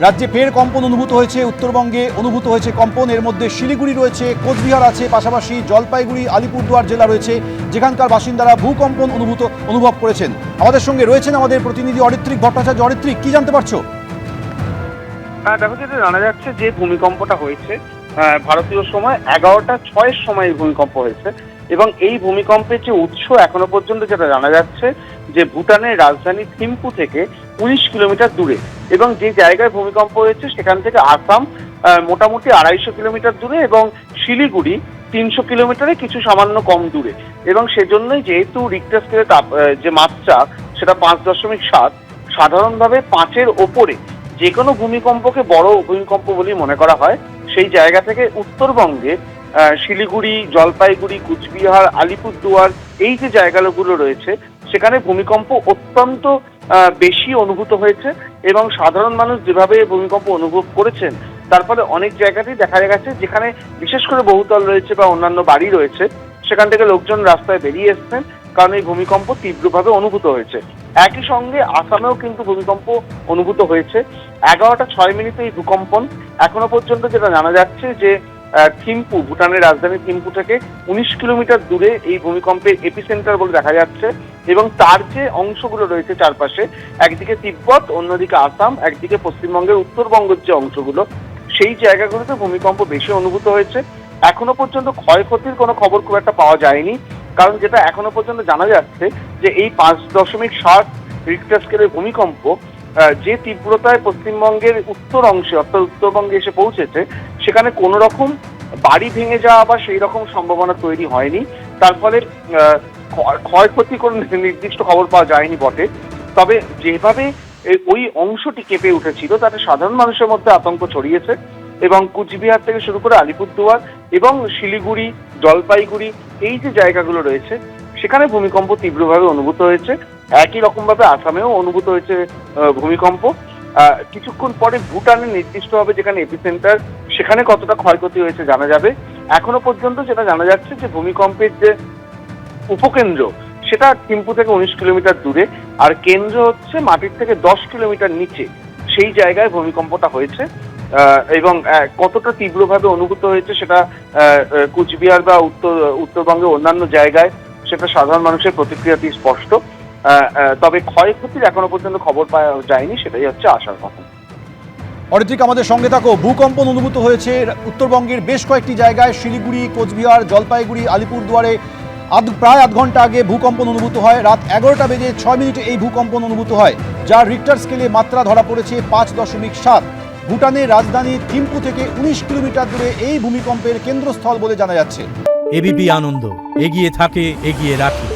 রাজ্যে ফের কম্পন অনুভূত হয়েছে, উত্তরবঙ্গে অনুভূত হয়েছে কম্পন। এর মধ্যে শিলিগুড়ি রয়েছে, কোচবিহার আছে, পাশাপাশি জলপাইগুড়ি, আলিপুরদুয়ার জেলা রয়েছে, যেখানকার বাসিন্দারা ভূকম্পন অনুভব করেছেন। আমাদের সঙ্গে রয়েছেন আমাদের প্রতিনিধি অরিত্রিক ভট্টাচার্য। অরিত্রিক, কি জানতে পারছো? দেখো, যেটা জানা যাচ্ছে যে ভূমিকম্পটা হয়েছে ভারতীয় সময় 11:06 সময় ভূমিকম্প হয়েছে, এবং এই ভূমিকম্পের যে উৎস এখনো পর্যন্ত যেটা জানা যাচ্ছে যে ভুটানের রাজধানী থিম্পু থেকে 19 কিলোমিটার দূরে, এবং যে জায়গায় ভূমিকম্প হয়েছে সেখান থেকে আসাম মোটামুটি 250 কিলোমিটার দূরে, এবং শিলিগুড়ি 300 কিলোমিটারে কিছু সামান্য কম দূরে। এবং সেজন্যই যেহেতু রিক্টার স্কেলের যে মাত্রা সেটা 5.7, সাধারণভাবে 5-এর ওপরে যে কোনো ভূমিকম্পকে বড় ভূমিকম্প বলেই মনে করা হয়। সেই জায়গা থেকে উত্তরবঙ্গে শিলিগুড়ি, জলপাইগুড়ি, কুচবিহার, আলিপুরদুয়ার এই যে জায়গাগুলো রয়েছে সেখানে ভূমিকম্প অত্যন্ত বেশি অনুভূত হয়েছে, এবং সাধারণ মানুষ যেভাবে ভূমিকম্প অনুভব করেছেন তার ফলে অনেক জায়গাতেই দেখা গেছে যেখানে বিশেষ করে বহুতল রয়েছে বা অন্যান্য বাড়ি রয়েছে সেখান থেকে লোকজন রাস্তায় বেরিয়ে এসছেন, কারণ এই ভূমিকম্প তীব্রভাবে অনুভূত হয়েছে। একই সঙ্গে আসামেও কিন্তু ভূমিকম্প অনুভূত হয়েছে। 11:06 এই ভূকম্পন। এখনো পর্যন্ত যেটা জানা যাচ্ছে যে থিম্পু, ভুটানের রাজধানী থিম্পু থেকে 19 কিলোমিটার দূরে এই ভূমিকম্পের এপিসেন্টার বলে দেখা যাচ্ছে, এবং তার যে অংশগুলো রয়েছে চারপাশে, একদিকে তিব্বত, অন্যদিকে আসাম, একদিকে পশ্চিমবঙ্গের উত্তরবঙ্গের যে অংশগুলো, সেই জায়গাগুলোতে ভূমিকম্প বেশি অনুভূত হয়েছে। এখনো পর্যন্ত ক্ষয়ক্ষতির কোনো খবর খুব একটা পাওয়া যায়নি, কারণ যেটা এখনো পর্যন্ত জানা যাচ্ছে যে এই 5.7 রিক্টার স্কেলের ভূমিকম্প যে তীব্রতায় পশ্চিমবঙ্গের উত্তর অংশে অর্থাৎ উত্তরবঙ্গে এসে পৌঁছেছে সেখানে কোনো রকম বাড়ি ভেঙে যাওয়া বা সেই রকম সম্ভাবনা তৈরি হয়নি। তার ফলে ক্ষয়ক্ষতির কোনো নির্দিষ্ট খবর পাওয়া যায়নি বটে। তবে যেভাবে ওই অংশটি কেঁপে উঠেছিল তাতে সাধারণ মানুষের মধ্যে আতঙ্ক ছড়িয়েছে, এবং কুচবিহার থেকে শুরু করে আলিপুরদুয়ার এবং শিলিগুড়ি, জলপাইগুড়ি এই যে জায়গাগুলো রয়েছে সেখানে ভূমিকম্প তীব্রভাবে অনুভূত হয়েছে। একই রকমভাবে আসামেও অনুভূত হয়েছে ভূমিকম্প। কিছুক্ষণ পরে ভুটানে নির্দিষ্টভাবে যেখানে এপিসেন্টার সেখানে কতটা ক্ষয়ক্ষতি হয়েছে জানা যাবে। এখনো পর্যন্ত যেটা জানা যাচ্ছে যে ভূমিকম্পের যে উপকেন্দ্র সেটা থিম্পু থেকে 19 কিলোমিটার দূরে, আর কেন্দ্র হচ্ছে মাটির থেকে 10 কিলোমিটার নিচে, সেই জায়গায় ভূমিকম্পটা হয়েছে। এবং কতটা তীব্রভাবে অনুভূত হয়েছে সেটা কুচবিহার বা উত্তরবঙ্গের অন্যান্য জায়গায় সেটা সাধারণ মানুষের প্রতিক্রিয়াতেই স্পষ্ট। তবে ক্ষয়ক্ষতির এখনো পর্যন্ত খবর পাওয়া যায়নি, সেটাই হচ্ছে আশার কথা। অরিত্রিক, আমাদের সঙ্গে থাকো। ভূকম্পন অনুভূত হয়েছে উত্তরবঙ্গের বেশ কয়েকটি জায়গায়, শিলিগুড়ি, কোচবিহার, জলপাইগুড়ি, আলিপুরদুয়ারে প্রায় আধ ঘন্টা আগে ভূকম্পন অনুভূত হয়। রাত 11:06 এই ভূকম্পন অনুভূত হয়, যার রিক্টার স্কেলে মাত্রা ধরা পড়েছে 5.7। ভুটানের রাজধানী থিম্পু থেকে 19 কিলোমিটার দূরে এই ভূমিকম্পের কেন্দ্রস্থল বলে জানা যাচ্ছে। এবিপি আনন্দ, এগিয়ে থাকে, এগিয়ে রাখে।